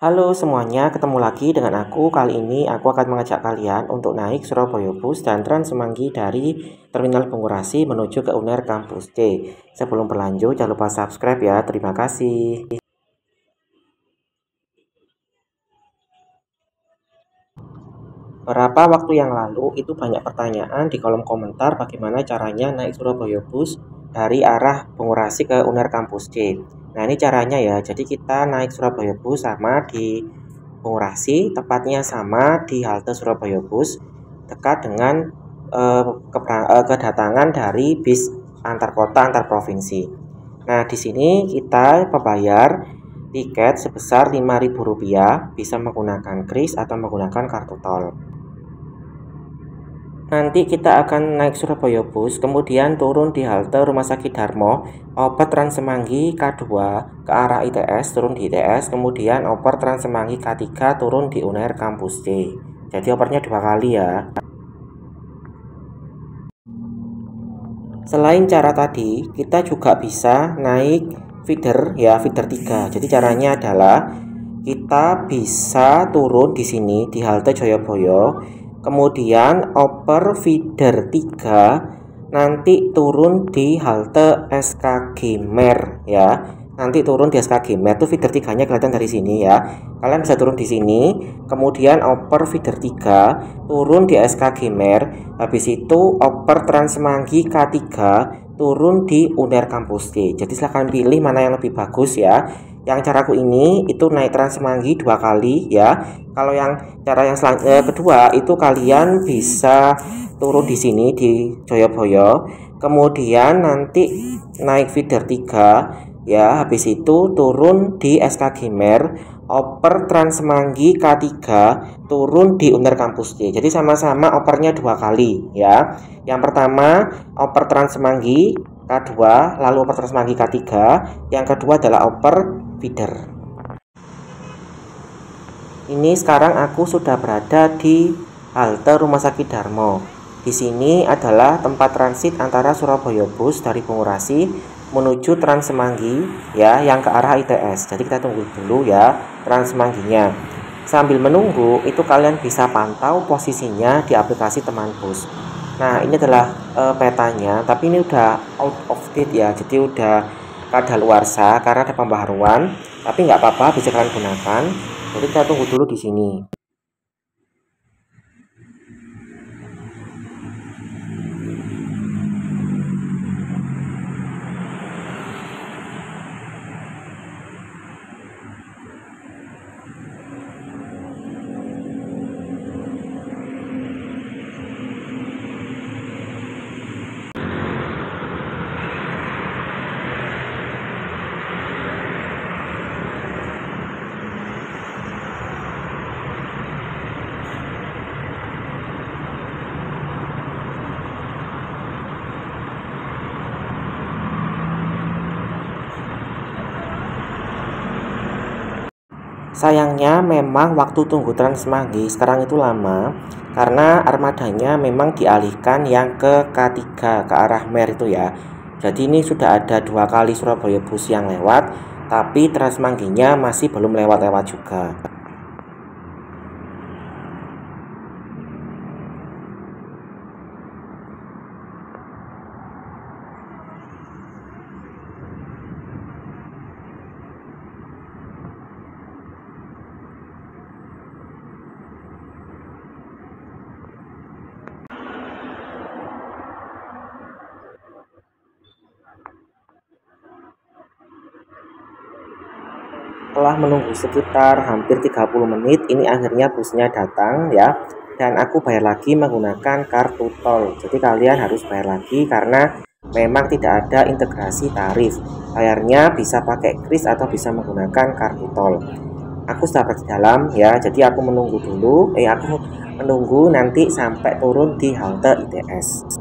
Halo semuanya, ketemu lagi dengan aku. Kali ini aku akan mengajak kalian untuk naik Surabaya Bus dan Trans Semanggi dari Terminal Bungurasi menuju ke UNER Kampus C. Sebelum berlanjut, jangan lupa subscribe ya. Terima kasih. Beberapa waktu yang lalu itu banyak pertanyaan di kolom komentar bagaimana caranya naik Surabaya Bus dari arah Bungurasi ke UNER Kampus C. Nah ini caranya ya, jadi kita naik Surabaya Bus sama di Bungurasi, tepatnya sama di halte Surabaya Bus, dekat dengan kedatangan dari bis antar kota antar provinsi. Nah di sini kita membayar tiket sebesar Rp5.000, bisa menggunakan kris atau menggunakan kartu tol. Nanti kita akan naik Surabaya Bus, kemudian turun di halte Rumah Sakit Darmo, oper Trans Semanggi K2 ke arah ITS, turun di ITS, kemudian oper Trans Semanggi K3 turun di UNER Kampus C. Jadi opernya 2 kali ya. Selain cara tadi, kita juga bisa naik feeder ya, feeder 3. Jadi caranya adalah kita bisa turun di sini di halte Joyoboyo, kemudian oper feeder 3, nanti turun di halte SKG Mer ya. Nanti turun di SKG Mer, itu feeder 3-nya kelihatan dari sini ya. Kalian bisa turun di sini, kemudian oper feeder 3, turun di SKG Mer, habis itu oper Trans Semanggi K3, turun di UNER Kampus D. Jadi silahkan pilih mana yang lebih bagus ya. Yang caraku ini itu naik Trans Semanggi 2 kali ya. Kalau yang cara yang kedua itu kalian bisa turun di sini di Joyoboyo, kemudian nanti naik feeder 3 ya, habis itu turun di SKG Mer, oper Trans Semanggi K3, turun di UNER Kampus D. Jadi sama-sama opernya 2 kali ya. Yang pertama oper Trans Semanggi K2, lalu oper Trans Semanggi K3. Yang kedua adalah oper feeder. Ini sekarang aku sudah berada di halte Rumah Sakit Darmo. Di sini adalah tempat transit antara Surabaya Bus dari Bungurasi menuju Trans Semanggi ya, yang ke arah ITS. Jadi kita tunggu dulu ya Trans Semangginya. Sambil menunggu itu kalian bisa pantau posisinya di aplikasi Teman Bus. Nah ini adalah petanya, tapi ini udah out of date ya, jadi udah kadaluarsa karena ada pembaharuan. Tapi nggak apa-apa, bisa kalian gunakan. Jadi kita tunggu dulu di sini. Sayangnya memang waktu tunggu Trans Semanggi sekarang itu lama karena armadanya memang dialihkan yang ke K3 ke arah Mer itu ya. Jadi ini sudah ada 2 kali Surabaya Bus yang lewat, tapi Trans Semangginya masih belum lewat-lewat juga. Setelah menunggu sekitar hampir 30 menit, ini akhirnya busnya datang ya. Dan aku bayar lagi menggunakan kartu tol. Jadi kalian harus bayar lagi karena memang tidak ada integrasi tarif. Bayarnya bisa pakai kris atau bisa menggunakan kartu tol. Aku sudah di dalam ya, jadi aku menunggu dulu. Aku menunggu nanti sampai turun di halte ITS.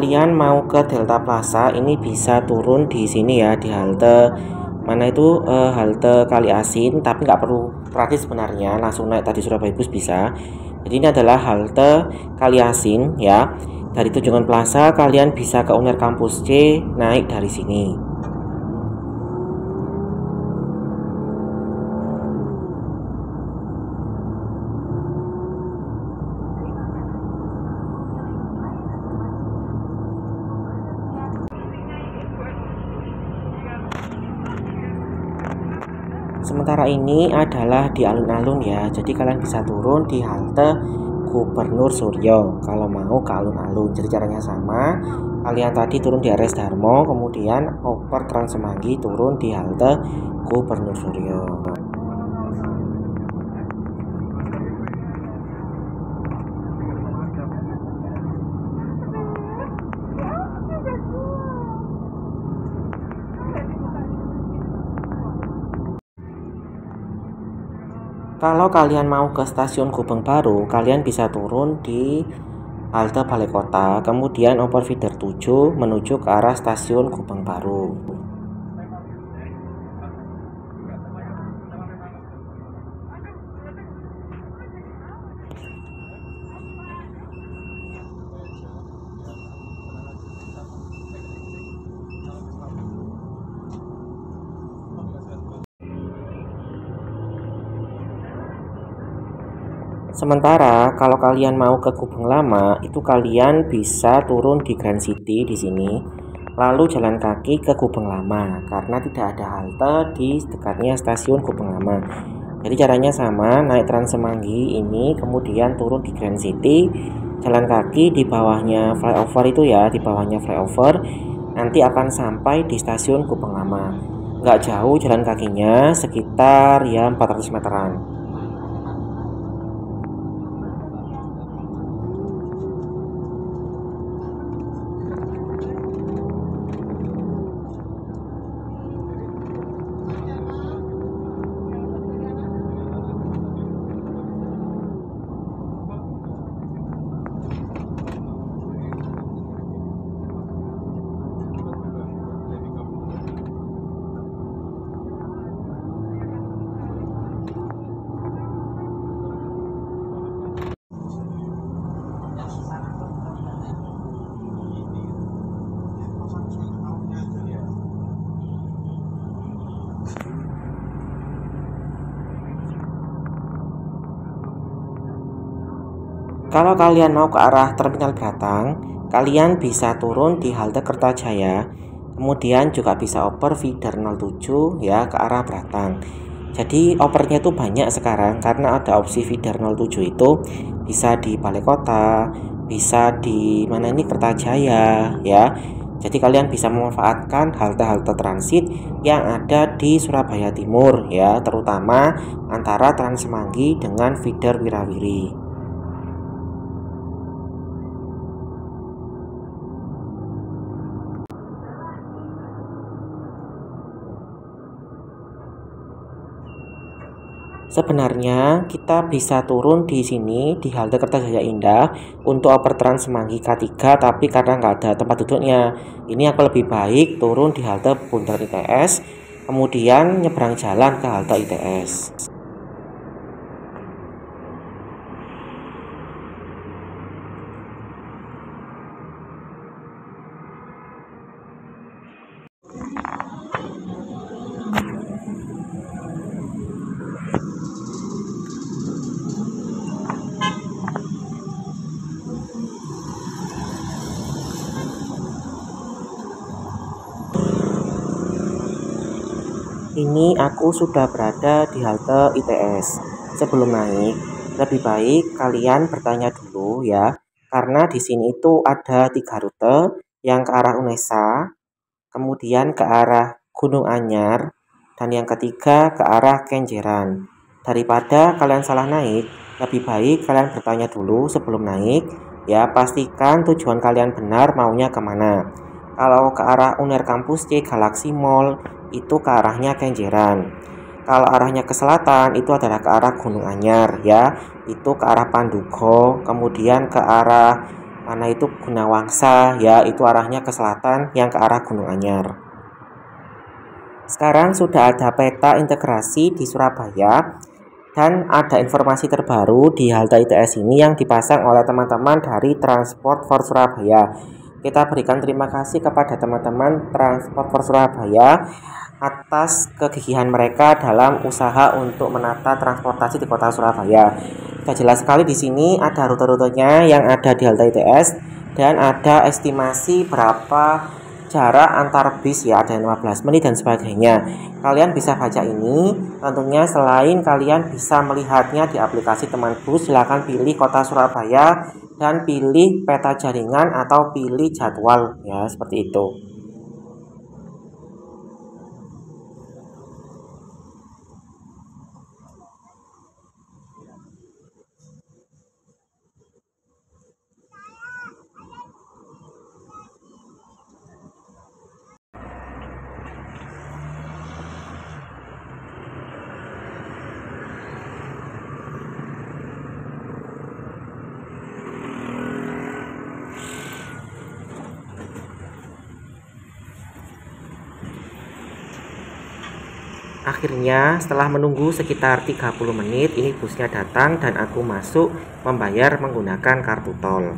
kalian mau ke Delta Plaza, ini bisa turun di sini ya, di halte mana itu, halte Kali Asin, tapi nggak perlu gratis sebenarnya, langsung naik tadi Surabaya Bus bisa. Jadi ini adalah halte Kali Asin ya. Dari Tunjungan Plaza kalian bisa ke Uner Kampus C, naik dari sini. Sementara ini adalah di alun-alun ya, jadi kalian bisa turun di halte Gubernur Suryo kalau mau ke alun-alun. Jadi caranya sama, kalian tadi turun di RS Darmo, kemudian oper Trans Semanggi turun di halte Gubernur Suryo. Kalau kalian mau ke stasiun Gubeng Baru, kalian bisa turun di halte Balai Kota, kemudian oper feeder 7 menuju ke arah stasiun Gubeng Baru. Sementara kalau kalian mau ke Gubeng Lama, itu kalian bisa turun di Grand City di sini, lalu jalan kaki ke Gubeng Lama karena tidak ada halte di dekatnya stasiun Gubeng Lama. Jadi caranya sama, naik Trans Semanggi ini, kemudian turun di Grand City, jalan kaki di bawahnya flyover itu ya, di bawahnya flyover, nanti akan sampai di stasiun Gubeng Lama. Nggak jauh jalan kakinya, sekitar ya 400 meteran. Kalau kalian mau ke arah Terminal Batang, kalian bisa turun di halte Kertajaya, kemudian juga bisa oper feeder 07 ya ke arah Batang. Jadi opernya itu banyak sekarang karena ada opsi feeder 07 itu bisa di Balai Kota, bisa di mana ini Kertajaya ya. Jadi kalian bisa memanfaatkan halte-halte transit yang ada di Surabaya Timur ya, terutama antara Trans Semanggi dengan feeder Wirawiri. Sebenarnya kita bisa turun di sini di halte Kertajaya Indah untuk oper Trans Semanggi K3, tapi karena nggak ada tempat duduknya, ini aku lebih baik turun di halte Bundaran ITS, kemudian nyebrang jalan ke halte ITS. Ini aku sudah berada di halte ITS. Sebelum naik, lebih baik kalian bertanya dulu ya, karena di sini itu ada 3 rute, yang ke arah Unesa, kemudian ke arah Gunung Anyar, dan yang ketiga ke arah Kenjeran. Daripada kalian salah naik, lebih baik kalian bertanya dulu sebelum naik ya, pastikan tujuan kalian benar maunya kemana. Kalau ke arah Uner Kampus C Galaxy Mall itu ke arahnya Kenjeran. Kalau arahnya ke selatan itu adalah ke arah Gunung Anyar ya, itu ke arah Pandugo, kemudian ke arah mana itu Gunawangsa ya, itu arahnya ke selatan yang ke arah Gunung Anyar. Sekarang sudah ada peta integrasi di Surabaya dan ada informasi terbaru di halte ITS ini yang dipasang oleh teman-teman dari Transport for Surabaya. Kita berikan terima kasih kepada teman-teman Transport for Surabaya atas kegigihan mereka dalam usaha untuk menata transportasi di kota Surabaya. Sudah jelas sekali di sini ada rute-rutenya yang ada di halte ITS dan ada estimasi berapa jarak antar bis ya, ada 15 menit dan sebagainya. Kalian bisa baca ini, tentunya selain kalian bisa melihatnya di aplikasi Teman Bus, silahkan pilih kota Surabaya dan pilih peta jaringan atau pilih jadwal ya, seperti itu. Akhirnya setelah menunggu sekitar 30 menit ini busnya datang dan aku masuk membayar menggunakan kartu tol.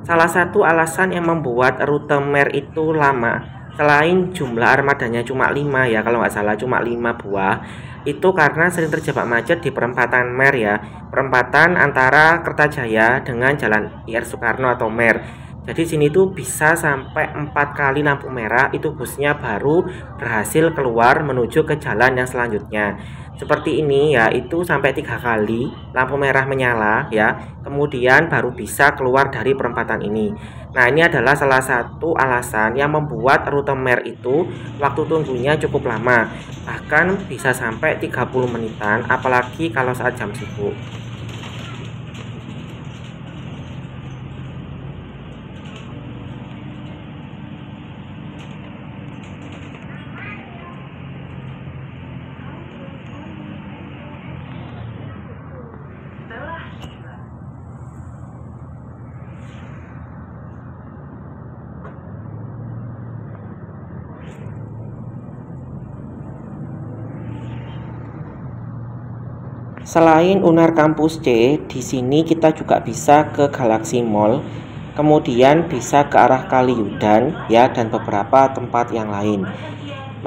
Salah satu alasan yang membuat rute Mer itu lama, selain jumlah armadanya cuma 5 ya, kalau nggak salah cuma 5 buah, itu karena sering terjebak macet di perempatan Mer ya, perempatan antara Kertajaya dengan Jalan IR Soekarno atau Mer. Jadi sini tuh bisa sampai 4 kali lampu merah itu busnya baru berhasil keluar menuju ke jalan yang selanjutnya. Seperti ini ya, itu sampai 3 kali lampu merah menyala ya, kemudian baru bisa keluar dari perempatan ini. Nah, ini adalah salah satu alasan yang membuat rute Mer itu waktu tunggunya cukup lama, bahkan bisa sampai 30 menitan, apalagi kalau saat jam sibuk. Selain Unar Kampus C, di sini kita juga bisa ke Galaxy Mall, kemudian bisa ke arah Kaliudan ya, dan beberapa tempat yang lain.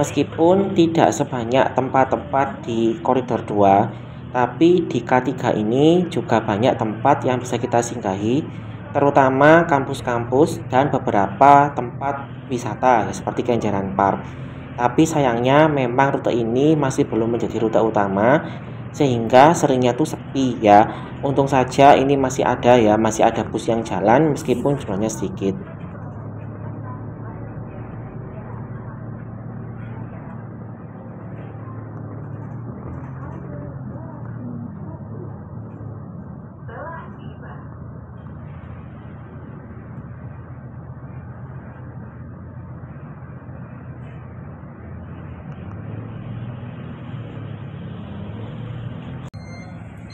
Meskipun tidak sebanyak tempat-tempat di koridor 2, tapi di K3 ini juga banyak tempat yang bisa kita singgahi, terutama kampus-kampus dan beberapa tempat wisata ya, seperti Kenjeran Park. Tapi sayangnya memang rute ini masih belum menjadi rute utama, sehingga seringnya tuh sepi ya. Untung saja ini masih ada ya, masih ada bus yang jalan meskipun jumlahnya sedikit.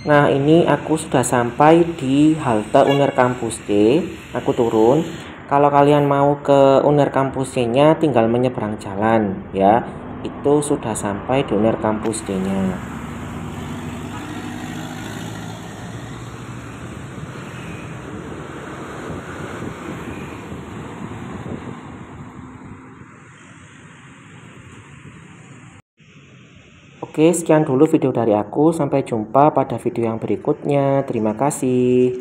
Nah, ini aku sudah sampai di halte Uner Kampus C. Aku turun. Kalau kalian mau ke Uner Kampus C-nya tinggal menyeberang jalan ya. Itu sudah sampai di Uner Kampus C-nya. Oke, sekian dulu video dari aku. Sampai jumpa pada video yang berikutnya. Terima kasih.